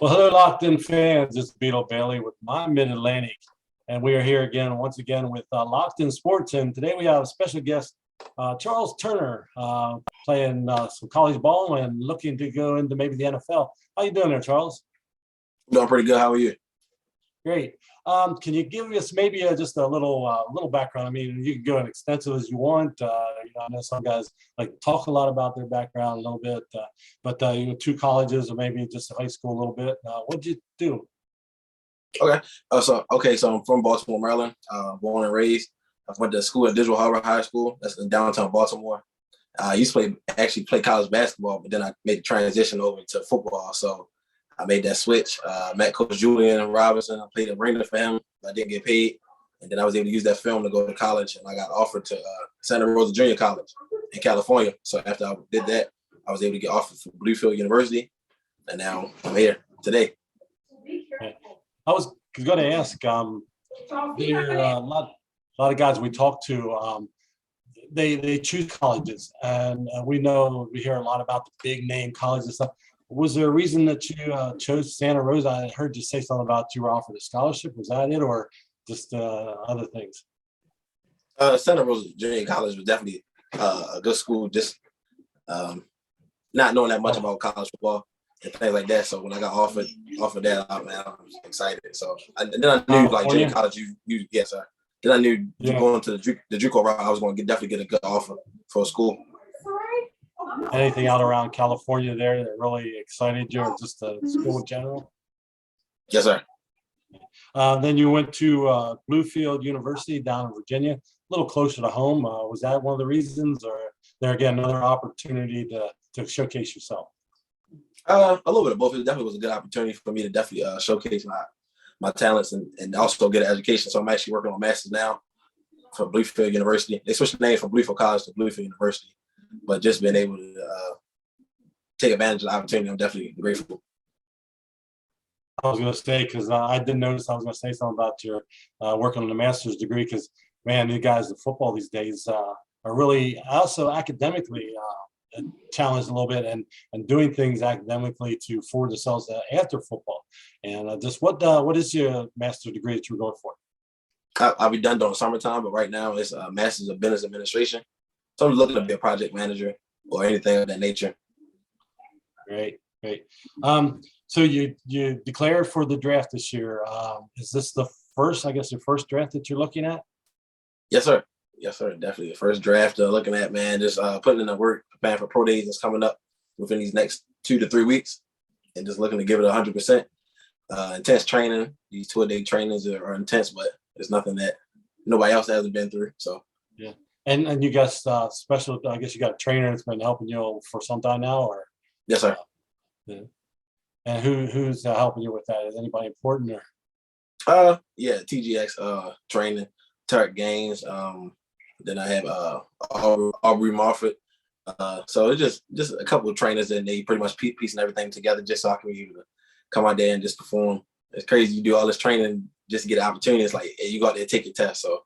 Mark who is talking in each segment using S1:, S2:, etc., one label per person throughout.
S1: Well, hello, locked-in fans. It's Beatle Bailey with my Mid-Atlantic, and we are here again, once again, with Locked-In Sports. And today we have a special guest, Charles Turner, playing some college ball and looking to go into maybe the NFL. How you doing there, Charles?
S2: Doing pretty good. How are you?
S1: Great. Can you give us maybe just a little background? I mean, you can go as extensive as you want. I know some guys like to talk a lot about their background a little bit, but two colleges or maybe just high school a little bit. What'd you do?
S2: Okay. So I'm from Baltimore, Maryland. Born and raised. I went to school at Digital Harbor High School. That's in downtown Baltimore. I used to play college basketball, but then I made the transition over to football. So I made that switch. Met Coach Julian Robinson. I played arena for him. I didn't get paid. And then I was able to use that film to go to college. And I got offered to Santa Rosa Junior College in California. So after I did that, I was able to get offered for Bluefield University. And now I'm here today.
S1: I was going to ask, there are a lot of guys we talk to, they choose colleges. And we hear a lot about the big name colleges and stuff. Was there a reason that you chose Santa Rosa? I heard you say something about you were offered a scholarship. Was that it, or just other things?
S2: Santa Rosa Junior College was definitely a good school. Just not knowing that much about college football and things like that. So when I got offered that, man, I was excited. So then I knew like junior college, you yes, sir. Then I knew going to the JUCO route, I was going to definitely get a good offer for a school.
S1: Anything out around California there that really excited you, or just the school in general?
S2: Yes, sir.
S1: Then you went to Bluefield University down in Virginia, a little closer to home. Was that one of the reasons, or there again another opportunity to showcase yourself?
S2: A little bit of both. It definitely was a good opportunity for me to definitely showcase my talents and also get an education. So I'm actually working on a master's now for Bluefield University. They switched the name from Bluefield College to Bluefield University. But just being able to take advantage of the opportunity, I'm definitely grateful.
S1: I was going to say, because I did notice I was going to say something about your working on a master's degree, because, man, you guys in football these days are really also academically challenged a little bit and doing things academically to forward themselves after football. And just what is your master's degree that you were going for?
S2: I'll be done during summertime, but right now it's a Master's of Business Administration. So I'm looking to be a project manager or anything of that nature.
S1: Great. So you declared for the draft this year. Is this the first, I guess, your first draft that you're looking at?
S2: Yes, sir. Yes, sir. Definitely the first draft looking at, man, just putting in the work, preparing for pro days that's coming up within these next 2 to 3 weeks, and just looking to give it 100%. Intense training. These 2-a-day trainings are intense, but it's nothing that nobody else hasn't been through. So
S1: yeah. And you got special, I guess you got a trainer that's been helping you for some time now, or?
S2: Yes, sir.
S1: Yeah. And who's helping you with that? Is anybody important, or?
S2: Yeah, TGX training, Tarek Gaines. Then I have Aubrey Marford. So it's just a couple of trainers, and they pretty much piecing everything together just so I can be able to come out there and just perform. It's crazy you do all this training just to get an opportunity. It's like, hey, you go out there and take your test. So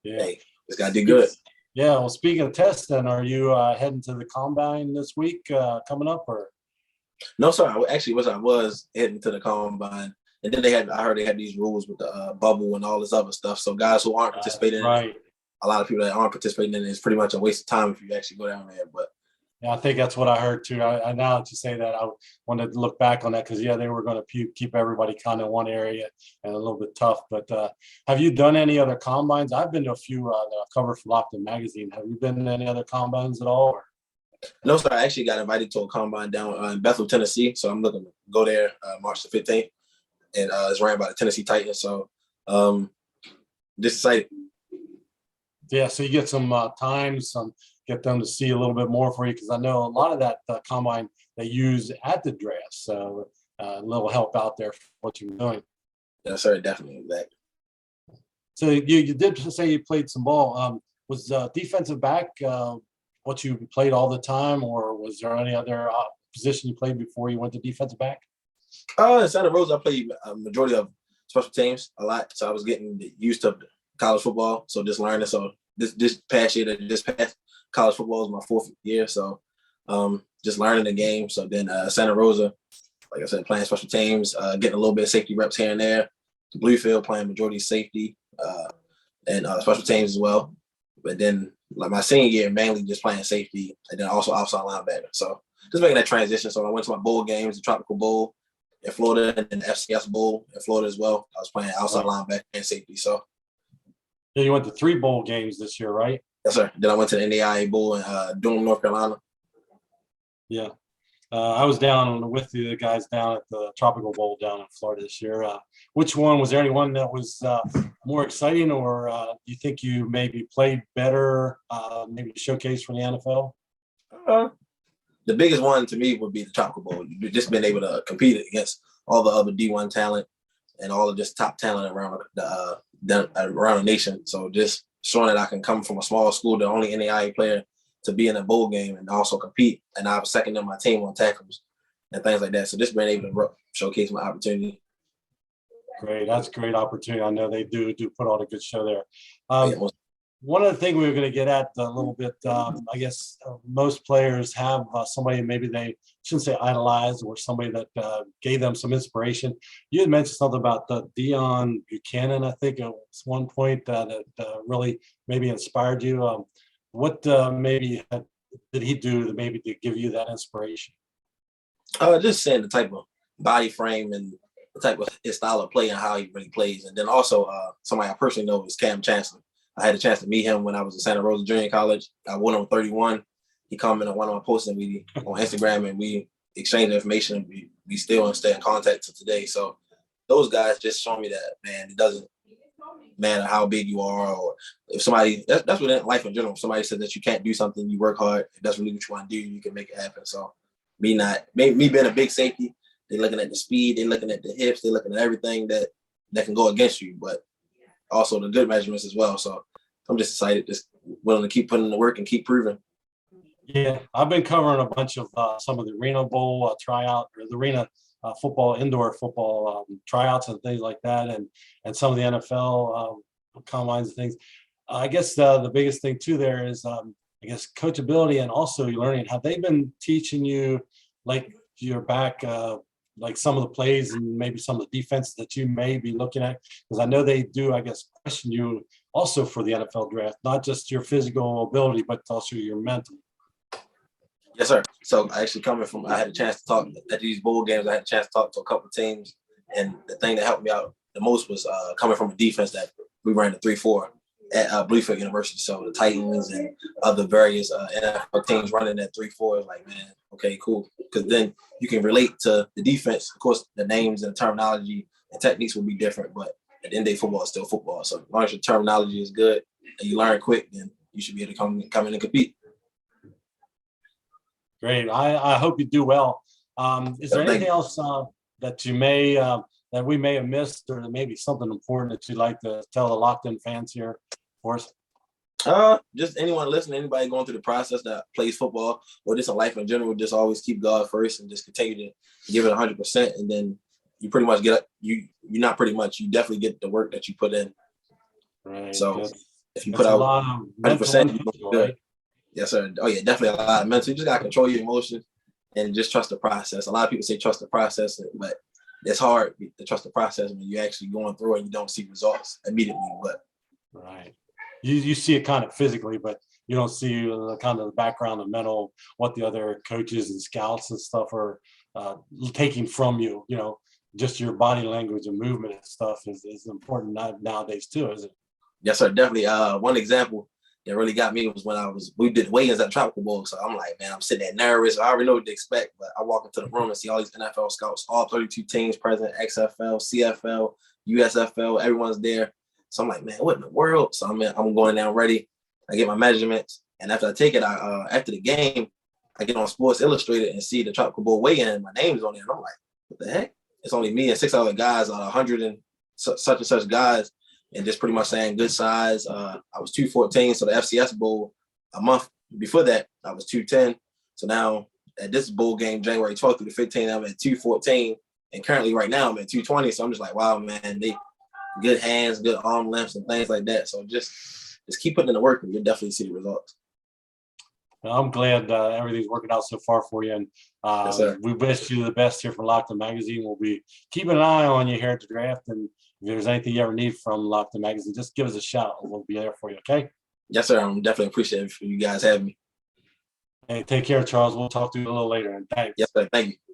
S1: yeah,
S2: hey, just gotta do good.
S1: Yeah. Well, speaking of tests, then are you heading to the combine this week coming up, or?
S2: No, sir. I was heading to the combine, and then I heard they had these rules with the bubble and all this other stuff. So guys who aren't participating,
S1: right.
S2: A lot of people that aren't participating in it, it's pretty much a waste of time if you actually go down there. But
S1: yeah, I think that's what I heard too. I now that you say that, I wanted to look back on that, because they were going to keep everybody kind of in one area and a little bit tough. But have you done any other combines? I've been to a few that I've covered for LockedIn Magazine. Have you been to any other combines at all? Or?
S2: No, sir. I actually got invited to a combine down in Bethel, Tennessee. So I'm looking to go there March the 15th, and it's ran by the Tennessee Titans. So just excited.
S1: Yeah, so you get some get them to see a little bit more for you, because I know a lot of that combine they use at the draft. So a little help out there for what you're doing.
S2: Yes, sir. Definitely. Exactly.
S1: So you did say you played some ball. Was defensive back what you played all the time, or was there any other position you played before you went to defensive back?
S2: In Santa Rosa, I played a majority of special teams a lot. So I was getting used to college football. So just learning. So this past college football is my 4th year. So just learning the game. So then Santa Rosa, like I said, playing special teams, getting a little bit of safety reps here and there. Bluefield playing majority safety and special teams as well. But then like my senior year, mainly just playing safety and then also outside linebacker. So just making that transition. So I went to my bowl games, the Tropical Bowl in Florida and then the FCS Bowl in Florida as well. I was playing outside linebacker and safety. So
S1: Yeah, you went to 3 bowl games this year, right?
S2: yes, sir. Then I went to the NAIA Bowl in Durham, North Carolina.
S1: Yeah. I was down with the guys down at the Tropical Bowl down in Florida this year. Which one was there? Anyone that was more exciting, or do you think you maybe played better, maybe showcase for the NFL?
S2: The biggest one to me would be the Tropical Bowl. You've just been able to compete against all the other D1 talent and all of just top talent around around the nation. So just showing that I can come from a small school, the only NAIA player to be in a bowl game and also compete. And I was second in my team on tackles and things like that. So just being able to showcase my opportunity.
S1: Great. That's a great opportunity. I know they do put on a good show there.
S2: Yeah,
S1: One of the things we were going to get at a little bit, I guess most players have somebody maybe they shouldn't say idolized or somebody that gave them some inspiration. You had mentioned something about Dion Buchanan, I think at one point that really maybe inspired you. What maybe did he do to maybe to give you that inspiration?
S2: just saying the type of body frame and the type of his style of play and how he really plays. And then also somebody I personally know is Cam Chancellor. I had a chance to meet him when I was at Santa Rosa Junior College. I went on 31. He commented on one of my posts and we on Instagram and we exchanged information and we still stay in contact to today. So those guys just show me that, man, it doesn't matter how big you are or if somebody, that's what in life in general. If somebody says that you can't do something, you work hard, if that's really what you want to do, you can make it happen. So me being a big safety, they're looking at the speed, they're looking at the hips, they're looking at everything that can go against you, but also the good measurements as well. So I'm just excited, just willing to keep putting in the work and keep proving.
S1: Yeah, I've been covering a bunch of some of the Arena Bowl tryout or the Arena football, indoor football tryouts and things like that, and some of the NFL combines and things. I guess the biggest thing too there is I guess coachability and also learning. Have they been teaching you like your back? Like some of the plays and maybe some of the defenses that you may be looking at? Because I know they do, I guess, question you also for the NFL draft, not just your physical ability, but also your mental.
S2: Yes, sir. So actually I had a chance to talk at these bowl games. I had a chance to talk to a couple of teams. And the thing that helped me out the most was coming from a defense that we ran the 3-4 at Bluefield University. So the Titans and other various NFL teams running that 3-4 is like, man, okay, cool. Because then you can relate to the defense. Of course, the names and terminology and techniques will be different, but at the end of the day, football is still football. So as long as your terminology is good and you learn quick, then you should be able to come in and compete.
S1: Great. I hope you do well. Is there anything else that you may that we may have missed, or maybe something important that you'd like to tell the LockedIn fans here for us?
S2: Just anyone listening, anybody going through the process that plays football or just in life in general, just always keep God first and just continue to give it 100%, and then you pretty much you definitely get the work that you put in.
S1: Right.
S2: So if you put out 100%, you're good. Right? Yes, sir. Oh yeah, definitely a lot of mental. You just gotta control your emotions and just trust the process. A lot of people say trust the process, but it's hard to trust the process when you're actually going through it and you don't see results immediately. But
S1: right, you see it kind of physically, but you don't see kind of the background, the mental, what the other coaches and scouts and stuff are taking from you. You know, just your body language and movement and stuff is important nowadays too, isn't it?
S2: Yes, sir. Definitely. One example that really got me was when we did weigh-ins at Tropical Bowl. So I'm like, man, I'm sitting there nervous. I already know what to expect, but I walk into the room and see all these NFL scouts, all 32 teams present, XFL, CFL, USFL, everyone's there. So I'm like, man, what in the world? So I'm going down ready. I get my measurements. And after I take it, after the game, I get on Sports Illustrated and see the Tropical Bowl weigh-in and my name's on it. And I'm like, what the heck? It's only me and 6 other guys out of 100 and such and such guys. And just pretty much saying good size. I was 214, so the FCS Bowl, a month before that, I was 210. So now at this bowl game, January 12th through the 15th, I'm at 214. And currently right now I'm at 220. So I'm just like, wow, man, they good hands, good arm lengths and things like that. So just keep putting in the work and you'll definitely see the results.
S1: I'm glad everything's working out so far for you, and
S2: Yes, sir.
S1: we wish you the best here from LockedIn Magazine. We'll be keeping an eye on you here at the draft, and if there's anything you ever need from LockedIn Magazine, just give us a shout. We'll be there for you. Okay.
S2: Yes, sir. I'm definitely appreciative for you guys having me.
S1: Hey, take care, Charles. We'll talk to you a little later, and thanks.
S2: Yes, sir. Thank you.